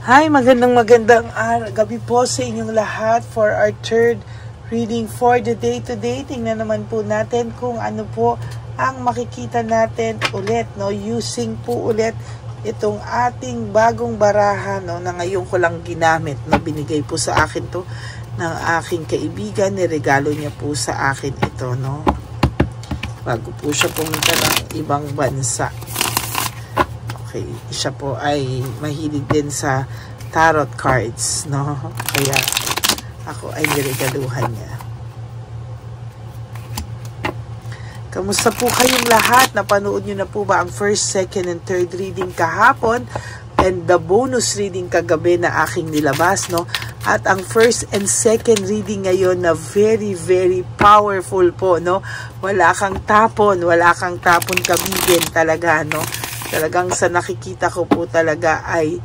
Hi, magandang gabi po sa inyong lahat for our third reading for the day today. Tingnan naman po natin kung ano po ang makikita natin ulit, no? Using po ulit itong ating bagong barahan, no? Na ngayon ko lang ginamit, no? Binigay po sa akin to ng aking kaibigan, niregalo niya po sa akin ito, no? Bago po siya pumunta ng ibang bansa. Okay, siya po ay mahilig din sa tarot cards, no? Kaya ako ay niregaluhan niya. Kamusta po kayong lahat? Napanood nyo na po ba ang first, second, and third reading kahapon? And the bonus reading kagabi na aking nilabas, no? At ang first and second reading ngayon na very, very powerful po, no? Wala kang tapon kabigin talaga, no? Talagang sa nakikita ko po talaga ay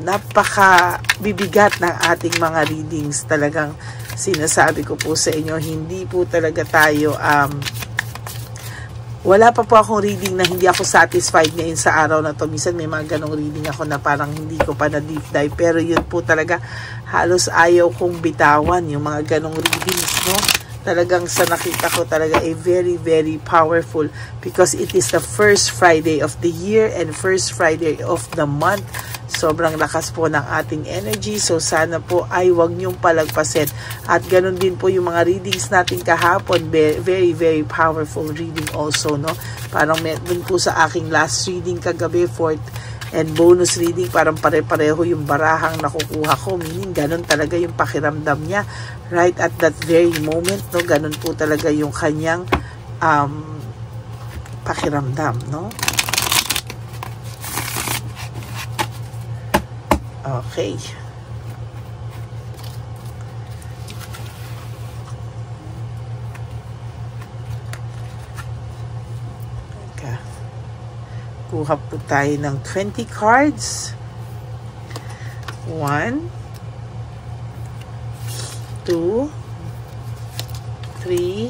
napaka bibigat ng ating mga readings. Talagang sinasabi ko po sa inyo, hindi po talaga tayo wala pa po akong reading na hindi ako satisfied ngayon sa araw na to. Minsan may mga ganong reading ako na parang hindi ko pa na deep dive, pero yun po talaga halos ayaw kong bitawan yung mga ganong readings, no? Talagang sa nakita ko talaga ay very, very powerful because it is the first Friday of the year and first Friday of the month. Sobrang lakas po ng ating energy. So sana po ay wag niyong palagpasin. At ganun din po yung mga readings natin kahapon. Very, very powerful reading also, no? Parang meron po sa aking last reading kagabi, fourth and bonus reading, parang pare-pareho yung barahang nakukuha ko. Meaning, ganun talaga yung pakiramdam niya. Right at that very moment, no? Ganun po talaga yung kanyang pakiramdam, no? Okay. Kuha po tayo ng 20 cards. 1, 2, 3,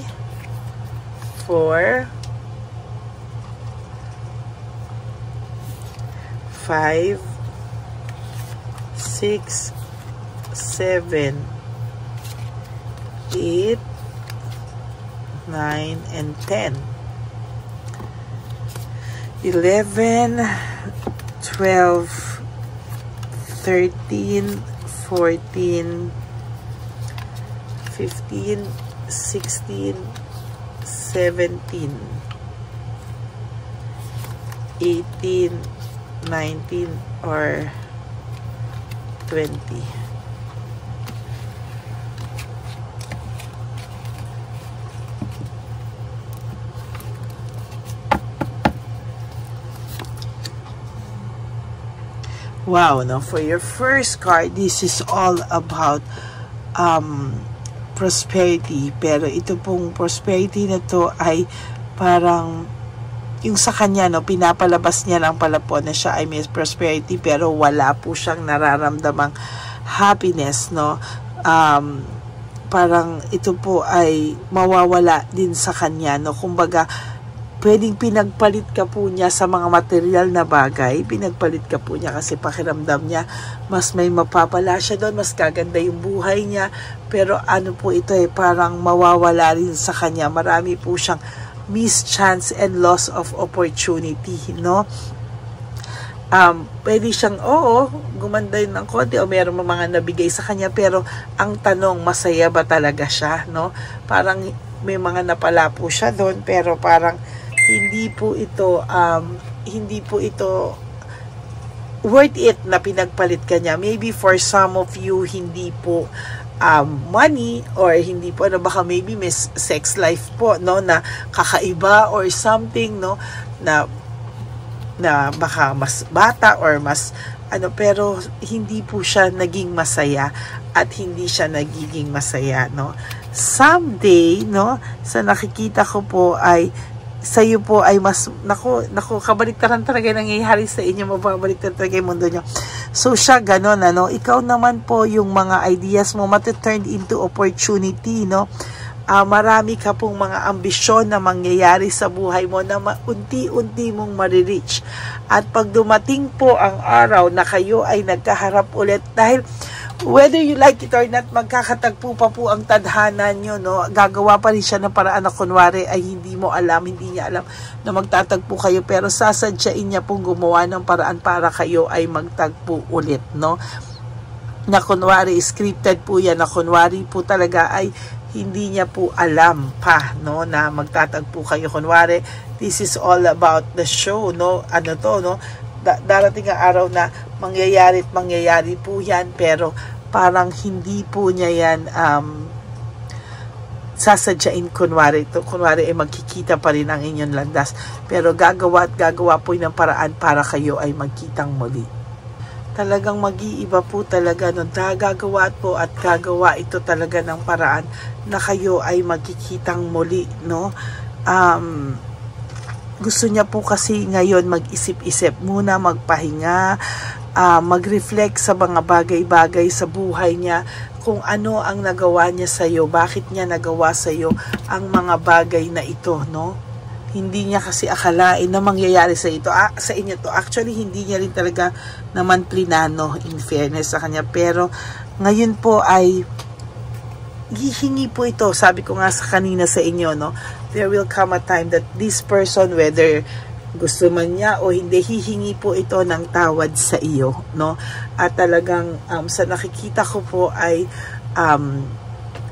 4, 5, 6, 7, 8, 9, and 10. 11, 12, 13, 14, 15, 16, 17, 18, 19, or 20. Wow, no? For your first card, this is all about prosperity. Pero ito pong prosperity na to ay parang yung sa kanya, no, pinapalabas niya lang pala po na siya ay may prosperity, pero wala po siyang nararamdamang happiness, no? Parang ito po ay mawawala din sa kanya, no? Kumbaga, pwedeng pinagpalit ka po niya sa mga material na bagay. Pinagpalit ka po niya kasi pakiramdam niya mas may mapapala siya doon, mas kaganda yung buhay niya. Pero ano po ito eh, parang mawawala rin sa kanya. Marami po siyang missed chance and loss of opportunity, no? Pwede siyang, gumanda yun ng konti o meron mga nabigay sa kanya, pero ang tanong, masaya ba talaga siya, no? Parang may mga napala po siya doon, pero parang hindi po ito worth it na pinagpalit ka niya. Maybe for some of you, hindi po money, or hindi po, baka maybe may sex life po, no, na kakaiba or something, no, na baka mas bata or mas pero hindi po siya naging masaya at hindi siya nagiging masaya, no. Someday, no, sa nakikita ko po ay sa'yo po ay mas, naku, kabaliktaran talaga yung nangyayari sa inyo, mababaliktaran talaga yung mundo nyo. So, siya ganon, ikaw naman po, yung mga ideas mo, mati-turn into opportunity, no? marami ka pong mga ambisyon na mangyayari sa buhay mo na unti-unti mong marireach. At pag dumating po ang araw na kayo ay nagkaharap ulit, dahil whether you like it or not, magkakatagpo pa po ang tadhana nyo, no? Gagawa pa rin siya ng paraan na kunwari ay hindi niya alam na magtatagpo kayo, pero sasadyain niya pong gumawa ng paraan para kayo ay magtagpo ulit, no? Na kunwari, scripted po yan, na kunwari po talaga ay hindi niya po alam pa, no, na magtatagpo kayo. Kunwari, this is all about the show, no? Ano to, no? Darating ang araw na mangyayari po yan, pero parang hindi po niya yan sasadyain. Kunwari ay magkikita pa rin ang inyong landas, pero gagawa po ng paraan para kayo ay magkitang muli. Talagang mag-iiba po talaga, no? Gagawa ito talaga ng paraan na kayo ay magkikitang muli, no? Gusto niya po kasi ngayon mag-isip-isip muna, magpahinga, mag-reflect sa mga bagay-bagay sa buhay niya, kung ano ang nagawa niya sa iyo, bakit niya nagawa sa iyo ang mga bagay na ito, no? Hindi niya kasi akalain na mangyayari sa inyo to. Actually, hindi niya rin talaga naman plinano, in fairness sa kanya, pero ngayon po ay hihingi po ito. Sabi ko nga kanina sa inyo, no? There will come a time that this person, whether gusto man niya o hindi, hihingi po ito ng tawad sa iyo, no? At talagang sa nakikita ko po ay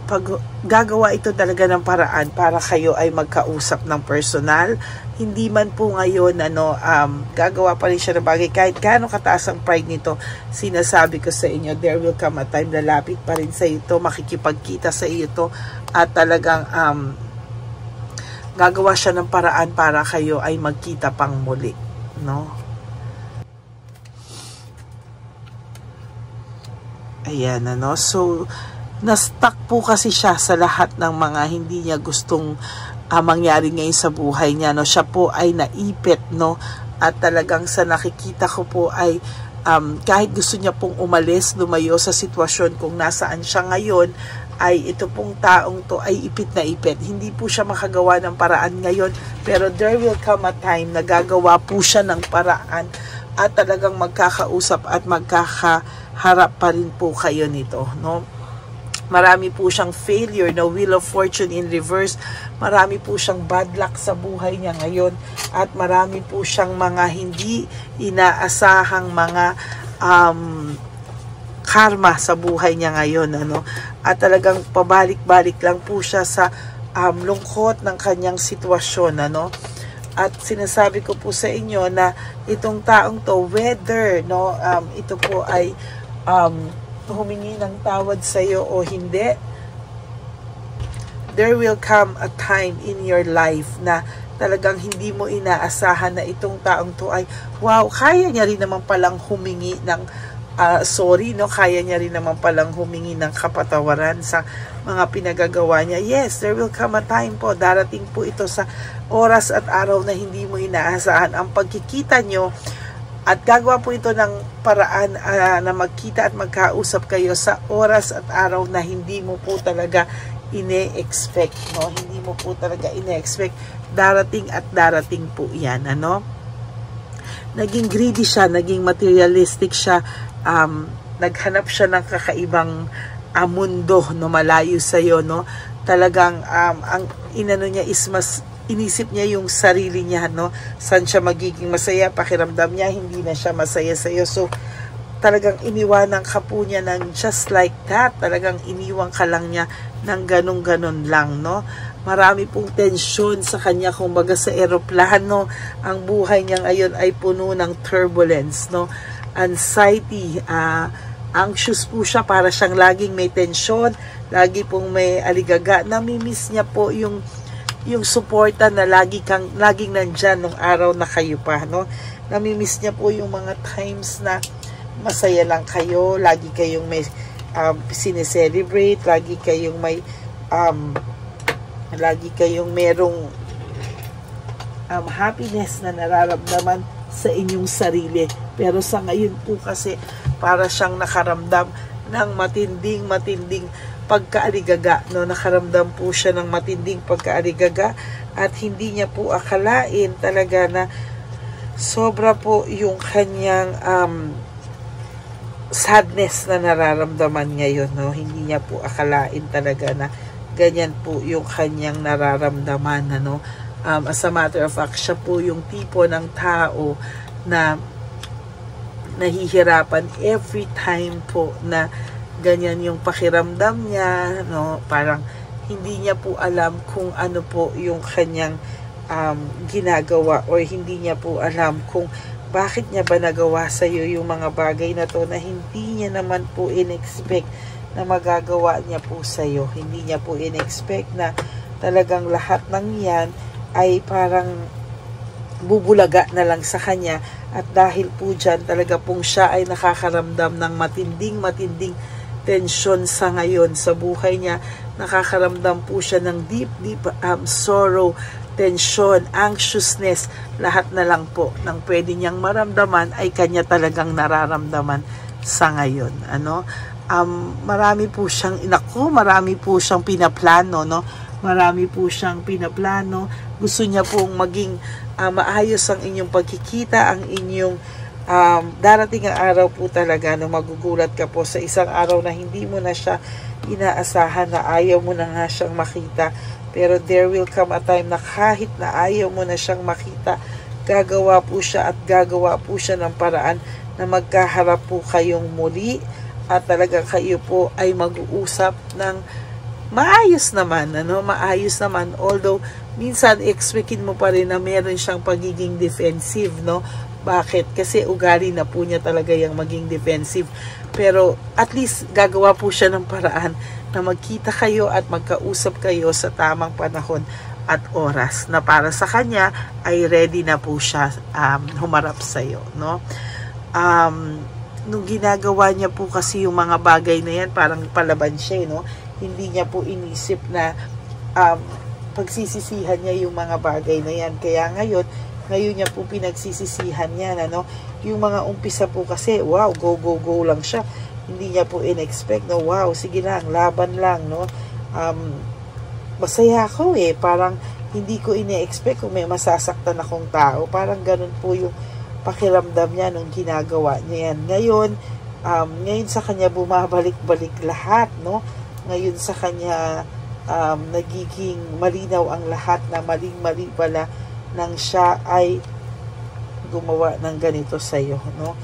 pag gagawa ito talaga ng paraan para kayo ay magkausap ng personal. Hindi man po ngayon gagawa pa rin siya ng bagay kahit gaano kataas ang pride nito. Sinasabi ko sa inyo, there will come a time na lapit pa rin sa ito, makikipagkita sa iyo to, at talagang gagawa siya ng paraan para kayo ay magkita pang muli, no? Ayan, ano? So, na-stuck po kasi siya sa lahat ng mga hindi niya gustong mangyari ngayon sa buhay niya, no? Siya po ay naipit, no? At talagang sa nakikita ko po ay kahit gusto niya pong umalis, lumayo sa sitwasyon kung nasaan siya ngayon, ay ito pong taong to ay ipit na ipit. Hindi po siya makagawa ng paraan ngayon, pero there will come a time na gagawa po siya ng paraan at talagang magkakausap at magkakaharap pa rin po kayo nito, no? Marami po siyang failure, no? Wheel of Fortune in reverse. Marami po siyang bad luck sa buhay niya ngayon, at marami po siyang mga hindi inaasahang mga karma sa buhay niya ngayon, ano? At talagang pabalik-balik lang po siya sa lungkot ng kanyang sitwasyon, ano? At sinasabi ko po sa inyo na itong taong to, whether, no, ito po ay humingi ng tawad sa iyo o hindi, there will come a time in your life na talagang hindi mo inaasahan na itong taong to ay, wow, kaya niya rin naman palang humingi ng sorry, no? Kaya niya rin naman palang humingi ng kapatawaran sa mga pinagagawa niya. Yes, there will come a time po, darating po ito sa oras at araw na hindi mo inaasahan ang pagkikita nyo, at gagawa po ito ng paraan na magkita at magkausap kayo sa oras at araw na hindi mo po talaga ine-expect, no? Hindi mo po talaga ine-expect. Darating at darating po yan, ano? Naging greedy siya, naging materialistic siya, naghanap siya ng kakaibang mundo, no, malayo sa iyo, no? Talagang ang inano niya is mas inisip niya yung sarili niya, no? Saan siya magiging masaya, pakiramdam niya hindi na siya masaya sa iyo. So talagang iniwanan ka po niya ng just like that. Talagang iniwan ka lang niya ng ganun-ganun lang, no? Marami pong tensyon sa kanya, kumbaga sa eroplano. Ang buhay niya ngayon ay puno ng turbulence, no? Anxiety, anxious po siya, para siyang laging may tensyon, lagi pong may aligaga. Namimiss niya po yung suporta na laging nandyan nung araw na kayo pa, no? Namimiss niya po yung mga times na masaya lang kayo, lagi kayong may sineselebrate, lagi kayong merong happiness na nararamdaman sa inyong sarili. Pero sa ngayon po kasi para siyang nakaramdam ng matinding pagkaaligaga, no? Nakaramdam po siya ng matinding pagkaaligaga at hindi niya po akalain talaga na sobra po yung kanyang sadness na nararamdaman ngayon, no? Hindi niya po akalain talaga na ganyan po yung kanyang nararamdaman, ano? As a matter of fact, siya po yung tipo ng tao na nahihirapan every time po na ganyan yung pakiramdam niya, no? Parang hindi niya po alam kung ano po yung kanyang ginagawa, or hindi niya po alam kung bakit niya ba nagawa sa iyo yung mga bagay na to na hindi niya naman po in-expect na magagawa niya po sa iyo. Hindi niya po in-expect na talagang lahat ng yan ay parang bubulaga na lang sa kanya, at dahil po dyan talaga pong siya ay nakakaramdam ng matinding tensyon sa ngayon sa buhay niya. Nakakaramdam po siya ng deep sorrow, tension, anxiousness, lahat na lang po ng pwede niyang maramdaman ay kanya talagang nararamdaman sa ngayon, ano? Marami po siyang marami po siyang pinaplano, no? Marami po siyang pinaplano. Gusto niya pong maging maayos ang inyong pagkikita, ang inyong darating ang araw po talaga na magugulat ka po sa isang araw na hindi mo na siya inaasahan, na ayaw mo na nga siyang makita. Pero there will come a time na kahit na ayaw mo na siyang makita, gagawa po siya at gagawa po siya ng paraan na magkaharap po kayong muli, at talaga kayo po ay mag-uusap ng maayos naman, ano? Maayos naman, although minsan expectin mo pa rin na meron siyang pagiging defensive, no? Bakit? Kasi ugali na po niya talaga yung maging defensive. Pero at least gagawa po siya ng paraan na magkita kayo at magkausap kayo sa tamang panahon at oras na para sa kanya ay ready na po siya humarap sa iyo, no? Nung ginagawa niya po kasi yung mga bagay na yan, parang palaban siya, no? Hindi niya po inisip na pagsisisihan niya yung mga bagay na yan. Kaya ngayon niya po pinagsisisihan yan, ano? Yung mga umpisa po kasi, wow, go lang siya. Hindi niya po in-expect, no? Wow, sige lang, laban lang, no? Masaya ako parang hindi ko ine-expect kung may masasaktan akong tao. Parang ganun po yung pakiramdam niya nung ginagawa niya yan. Ngayon sa kanya bumabalik-balik lahat, no? Ngayon sa kanya nagiging malinaw ang lahat na maling-mali pala nang siya ay gumawa ng ganito sa iyo, no?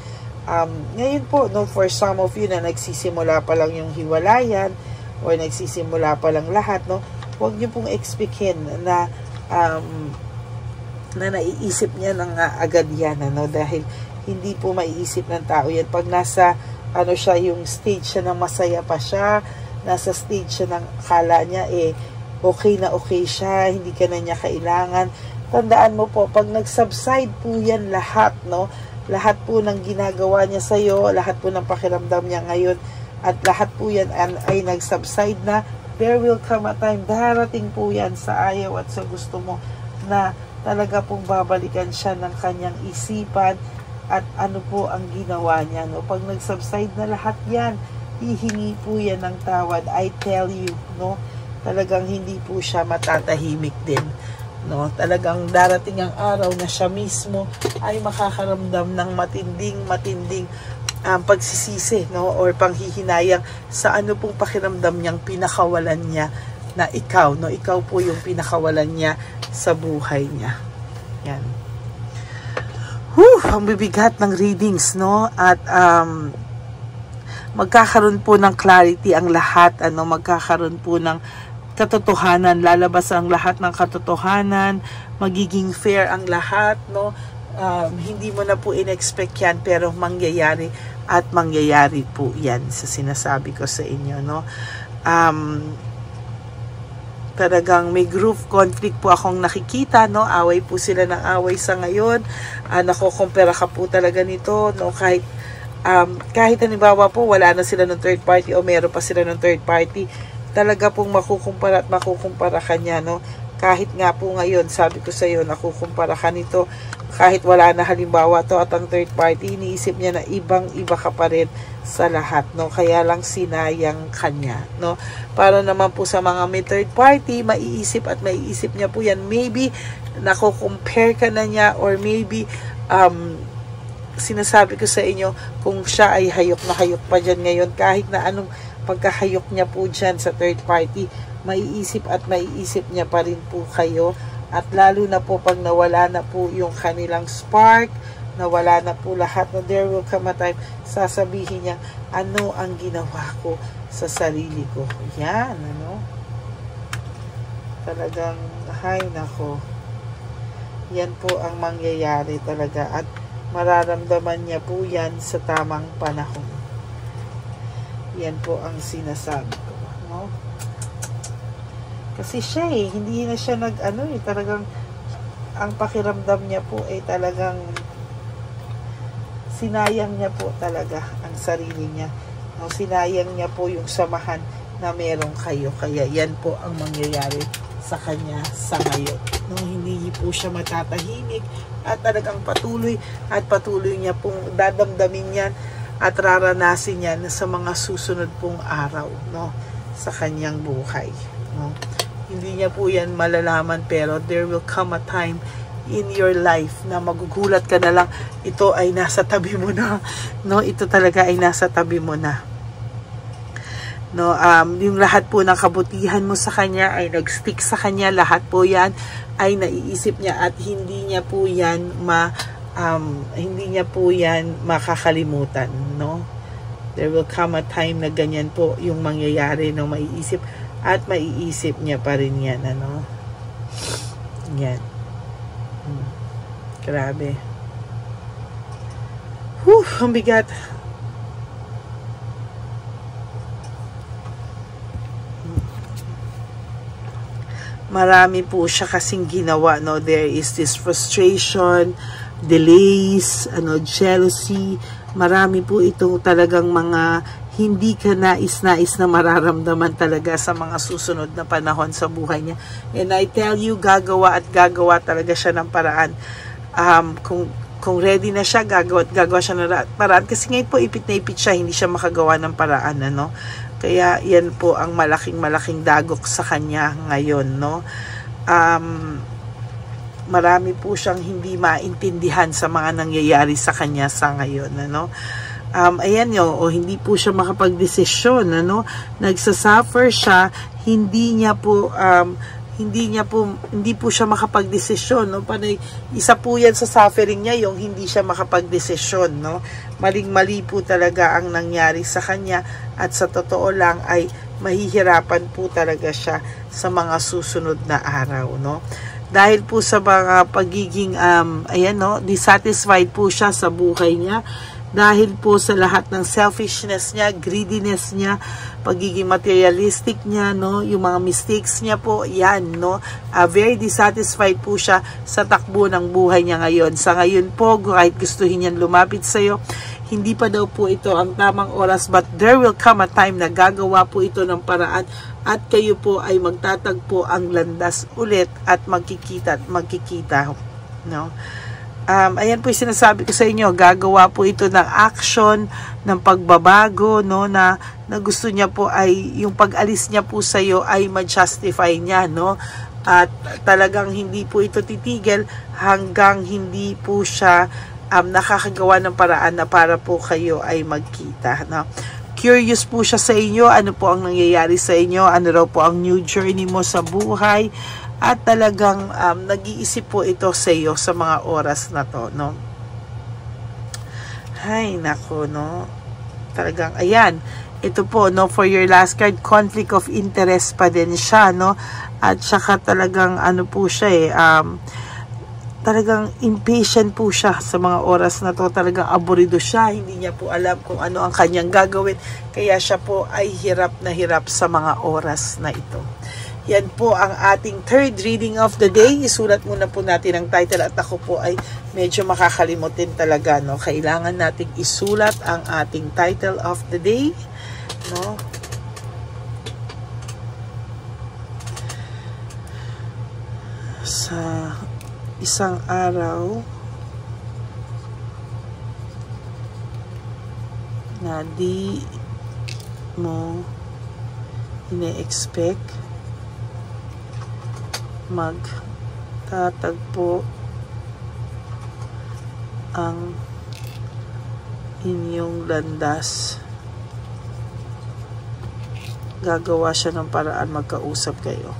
Ngayon po, no, for some of you na nagsisimula pa lang yung hiwalayan or nagsisimula pa lang lahat, no, huwag niyo pong expectin na naiisip niya ng agad yan, ano, dahil hindi po maiisip ng tao yan. Pag nasa siya, yung stage siya ng masaya pa siya, nasa stage siya ng kala niya okay na okay siya, hindi ka na niya kailangan. Tandaan mo po, pag nag-subside po yan lahat, no, lahat po ng ginagawa niya sa'yo, lahat po ng pakiramdam niya ngayon, at lahat po yan ay nag-subside na, there will come a time, darating po yan sa ayaw at sa gusto mo, na talaga pong babalikan siya ng kanyang isipan at ano po ang ginawa niya, no? Pag nag-subside na lahat yan, hihingi po yan ng tawad. I tell you, no? Talagang hindi po siya matatahimik din, no? Talagang darating ang araw na siya mismo ay makakaramdam ng matinding pagsisisi, no, or panghihinayang sa ano pong pakiramdam niyang pinakawalan niya na ikaw, no, ikaw po yung pinakawalan niya sa buhay niya. Yan. Ang bibigat ng readings, no? At magkakaroon po ng clarity ang lahat, ano, magkakaroon po ng katotohanan, lalabas ang lahat ng katotohanan, magiging fair ang lahat, no? Hindi mo na po in-expect yan, pero mangyayari at mangyayari po yan sa sinasabi ko sa inyo, no? Talagang may group conflict po akong nakikita, no? Away po sila ng away sa ngayon. Nakukumpara ka po talaga nito, no? Kahit halimbawa po wala na sila ng third party o meron pa sila ng third party, talaga pong makukumpara at makukumpara kanya, no? kahit nga po ngayon, sabi ko sa iyo, nakukumpara ka nito, kahit wala na halimbawa to at ang third party, iniisip niya na ibang-iba ka pa rin sa lahat, no? Kaya lang sinayang kanya, no? Para naman po sa mga may third party, maiisip niya po yan. Maybe, nako-compare ka na niya, or maybe, sinasabi ko sa inyo, kung siya ay hayok na hayok pa dyan ngayon, kahit na anong pagkahayok niya po dyan sa third party, maiisip niya pa rin po kayo. At lalo na po pag nawala na po yung kanilang spark, nawala na po lahat, no, there will come a time, sasabihin niya, ano ang ginawa ko sa sarili ko. Yan, ano? Talagang, hay nako. Yan po ang mangyayari talaga. At mararamdaman niya po yan sa tamang panahon. Yan po ang sinasabi ko, no? Kasi siya hindi na siya talagang ang pakiramdam niya po talagang sinayang niya po talaga ang sarili niya. No, sinayang niya po yung samahan na meron kayo. Kaya yan po ang mangyayari sa kanya sa ngayon. No, hindi po siya matatahimik at talagang patuloy niya pong dadamdamin yan at raranasin yan sa mga susunod pong araw, no, sa kanyang buhay. No? Hindi niya po yan malalaman, pero there will come a time in your life na magugulat ka na lang, ito ay nasa tabi mo na, no? Ito talaga ay nasa tabi mo na, no? Yung lahat po ng kabutihan mo sa kanya ay nag-stick sa kanya, lahat po yan ay naiisip niya at hindi niya po yan makakalimutan, no? There will come a time na ganyan po yung mangyayari, no? Maiisip at maiisip niya pa rin yan, ano? Yan. Grabe. Ang bigat. Marami po siya kasing ginawa, no? There is this frustration, delays, jealousy. Marami po itong talagang mga hindi ka nais-nais na mararamdaman talaga sa mga susunod na panahon sa buhay niya. And I tell you, gagawa talaga siya ng paraan. Kung ready na siya, gagawa siya ng paraan. Kasi ngayon po, ipit na ipit siya, hindi siya makagawa ng paraan, ano? Kaya yan po ang malaking dagok sa kanya ngayon, no? Marami po siyang hindi maintindihan sa mga nangyayari sa kanya sa ngayon, ano? Ayan yun, hindi po siya makapagdesisyon, ano? Nagsasuffer siya, hindi po siya makapagdesisyon, no? Panay, isa po yan sa suffering niya, yung hindi siya makapagdesisyon, no? Maling-mali po talaga ang nangyari sa kanya, at sa totoo lang ay mahihirapan po talaga siya sa mga susunod na araw, no? Dahil po sa mga pagiging, dissatisfied po siya sa buhay niya, dahil po sa lahat ng selfishness niya, greediness niya, pagiging materialistic niya, no, yung mga mistakes niya po, yan, no, very dissatisfied po siya sa takbo ng buhay niya ngayon. Sa ngayon po, kahit gustuhin niyan lumapit sa iyo, hindi pa daw po ito ang tamang oras, but there will come a time na gagawa po ito ng paraan at kayo po ay magtatagpo ang landas ulit at magkikita, no. Ayan po yung sinasabi ko sa inyo, gagawa po ito ng action, ng pagbabago, no, na gusto niya po ay, yung pag-alis niya po sa iyo ay ma-justify niya, no, at talagang hindi po ito titigil hanggang hindi po siya nakakagawa ng paraan na para po kayo ay magkita, no. Curious po siya sa inyo, ano po ang nangyayari sa inyo, ano raw po ang new journey mo sa buhay, at talagang nag-iisip po ito sa iyo sa mga oras na to, no. Ay, nako, no. Talagang, ayan, ito po, no, for your last card, conflict of interest pa din siya, no. At saka talagang, ano po siya, talagang impatient po siya sa mga oras na to. Talagang aburido siya, hindi niya po alam kung ano ang kanyang gagawin. Kaya siya po ay hirap na hirap sa mga oras na ito. Yan po ang ating third reading of the day. Isulat muna po natin ang title at ako po ay medyo makakalimutin talaga, no. Kailangan nating isulat ang ating title of the day, no. sa isang araw na di mo ine-expect, magtatagpo ang inyong landas. Gagawa siya ng paraan, magkausap kayo.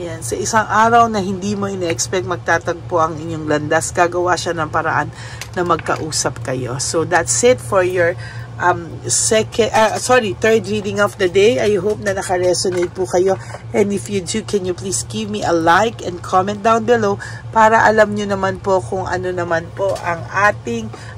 Ayan, sa isang araw na hindi mo ina-expect, magtatagpo ang inyong landas, gagawa siya ng paraan na magkausap kayo. So that's it for your third reading of the day. I hope na naka-resonate po kayo. And if you do, can you please give me a like and comment down below para alam nyo naman po kung ano naman po ang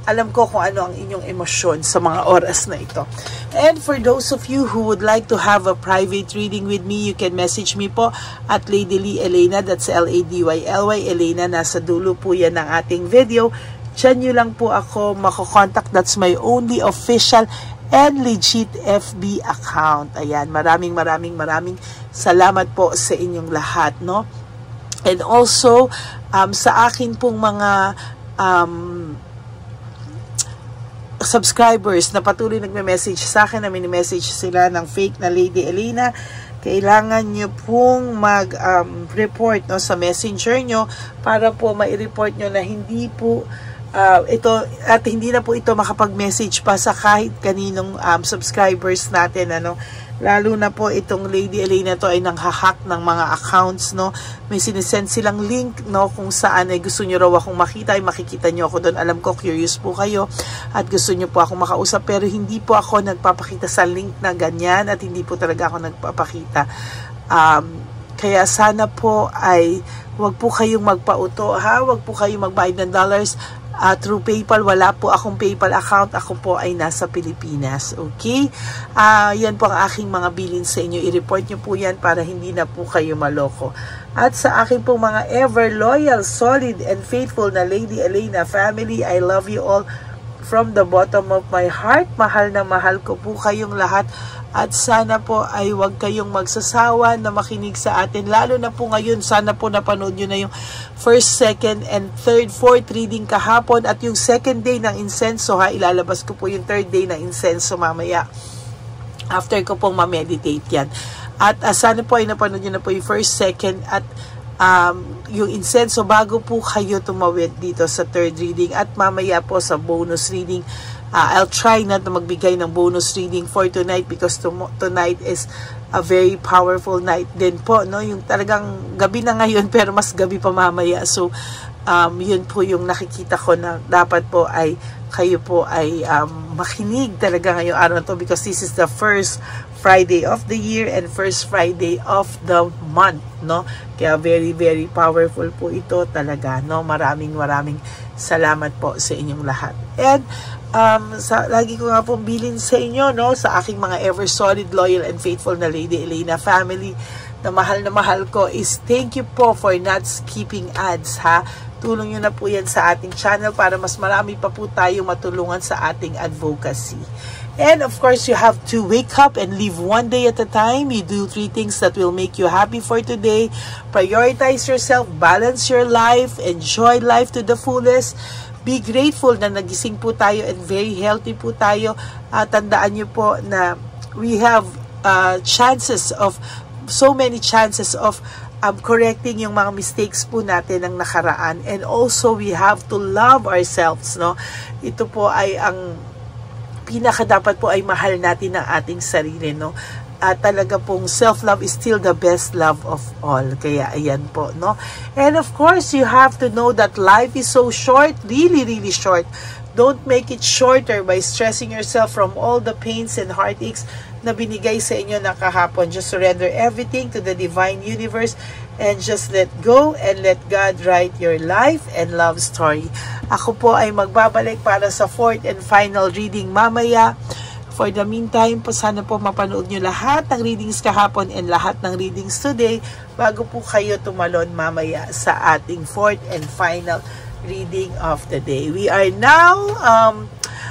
alam ko kung ano ang inyong emosyon sa mga oras na ito. And for those of you who would like to have a private reading with me, you can message me po at Lady Lee Elena. That's Ladyly Elena. Nasa dulo po yan ng ating video. Diyan nyo lang po ako makokontak. That's my only official and legit FB account. Ayan, maraming salamat po sa inyong lahat, no? And also, sa akin pong mga subscribers na patuloy nagme-message sa akin, na mini-message sila ng fake na Lady Elena, kailangan nyo pong mag-report no, sa messenger nyo para po mai-report nyo na hindi po ito, at hindi na po ito makapag-message pa sa kahit kaninong subscribers natin, ano. Lalo na po itong Lady Elena to ay nanghahack ng mga accounts, no. May sinisend silang link, no, kung saan ay gusto nyo raw akong makita, ay makikita nyo ako doon. Alam ko, curious po kayo at gusto nyo po akong makausap, pero hindi po ako nagpapakita sa link na ganyan at hindi po talaga ako nagpapakita. Kaya sana po ay wag po kayong magpauto, ha? Wag po kayong magbayad ng dollars through PayPal. Wala po akong PayPal account. Ako po ay nasa Pilipinas. Okay? Yan po ang aking mga bilin sa inyo. I-report nyo po yan para hindi na po kayo maloko. At sa aking pong mga ever loyal, solid, and faithful na Lady Elena family, I love you all from the bottom of my heart. Mahal na mahal ko po kayong lahat. At sana po ay huwag kayong magsasawa na makinig sa atin. Lalo na po ngayon, sana po napanood nyo na yung first, second, and third, fourth reading kahapon. At yung second day ng insenso, ha, ilalabas ko po yung third day ng insenso mamaya. After ko pong ma-meditate yan. At sana po ay napanood nyo na po yung first, second, at yung insenso bago po kayo tumawid dito sa third reading. At mamaya po sa bonus reading, I'll try not to magbigay ng bonus reading for tonight because tonight is a very powerful night din po, no? Yung talagang gabi na ngayon pero mas gabi pa mamaya. So, yun po yung nakikita ko na dapat po ay kayo po ay makinig talaga ngayong araw na to because this is the first Friday of the year and first Friday of the month, no? Kaya very powerful po ito talaga, no? Maraming salamat po sa inyong lahat. And lagi ko nga pong bilin sa inyo, no, sa aking mga ever solid, loyal, and faithful na Lady Elena family na mahal ko is thank you po for not skipping ads, ha. Tulong nyo na po yan sa ating channel para mas marami pa po tayo matulungan sa ating advocacy. And of course, you have to wake up and live one day at a time. You do 3 things that will make you happy for today. Prioritize yourself, balance your life, enjoy life to the fullest. Be grateful na nagising po tayo and very healthy po tayo. Tandaan nyo po na we have so many chances of correcting yung mga mistakes po natin ng nakaraan. And also, we have to love ourselves, no? Ito po ay ang pinaka dapat po ay mahal natin ang ating sarili, no? Talaga pong self-love is still the best love of all. Kaya ayan po, no? And of course, you have to know that life is so short, really short. Don't make it shorter by stressing yourself from all the pains and heartaches na binigay sa inyo na kahapon. Just surrender everything to the divine universe and just let go and let God write your life and love story. Ako po ay magbabalik para sa fourth and final reading mamaya For the meantime po, sana po mapanood nyo lahat ng readings kahapon and lahat ng readings today bago po kayo tumalon mamaya sa ating fourth and final reading of the day. We are now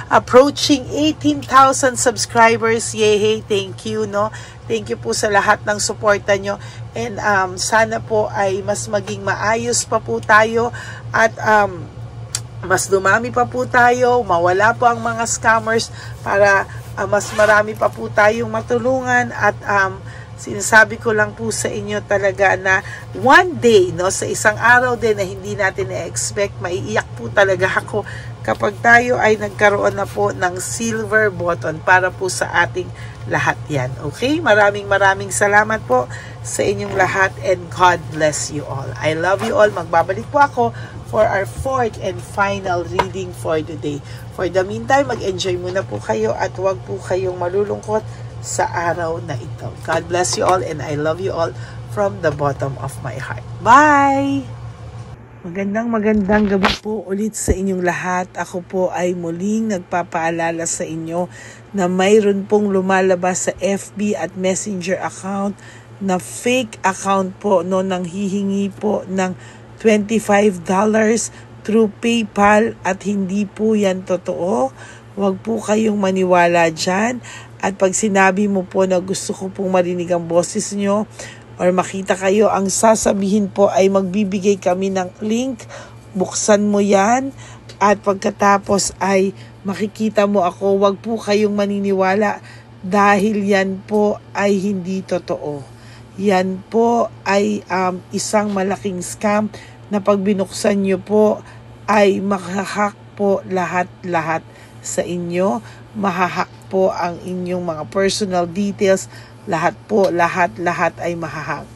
approaching 18,000 subscribers. Yay! Thank you, no? Thank you po sa lahat ng suporta nyo. And sana po ay mas maging maayos pa po tayo at mas dumami pa po tayo, mawala po ang mga scammers para mas marami pa po tayong matulungan at sinasabi ko lang po sa inyo talaga na one day, no, sa isang araw din na hindi natin na-expect, maiiyak po talaga ako kapag tayo ay nagkaroon na po ng silver button para po sa ating lahat yan. Okay? Maraming salamat po sa inyong lahat and God bless you all. I love you all. Magbabalik po ako for our fourth and final reading for today. For the meantime, mag-enjoy muna po kayo at huwag po kayong malulungkot sa araw na ito. God bless you all and I love you all from the bottom of my heart. Bye! Magandang gabi po ulit sa inyong lahat. Ako po ay muling nagpapaalala sa inyo na mayroon pong lumalabas sa FB at Messenger account na fake account po, no, nang hihingi po ng $25 through PayPal at hindi po yan totoo. Huwag po kayong maniwala dyan. At pag sinabi mo po na gusto ko pong marinig ang boses nyo or makita kayo, ang sasabihin po ay magbibigay kami ng link. Buksan mo yan at pagkatapos ay makikita mo ako. Huwag po kayong maniniwala dahil yan po ay hindi totoo. Yan po ay isang malaking scam na pag binuksan nyo po ay makahak po lahat sa inyo. Mahahak po ang inyong mga personal details. Lahat ay mahahak.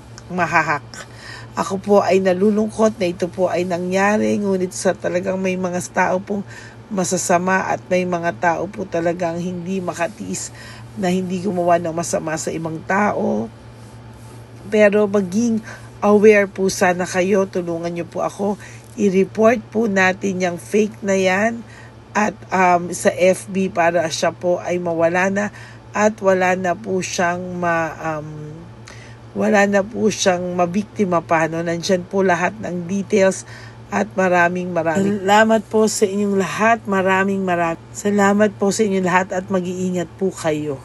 Ako po ay nalulungkot na ito po ay nangyari. Ngunit sa talagang may mga tao pong masasama at may mga tao po talagang hindi makatiis na hindi gumawa ng masama sa ibang tao. Pero maging aware po sana kayo. Tulungan niyo po ako. I-report po natin yung fake na yan at sa FB para siya po ay mawala na at wala na po siyang mabiktima pa, no? Nandyan po lahat ng details at maraming salamat po sa inyong lahat. Maraming salamat po sa inyong lahat at mag-iingat po kayo.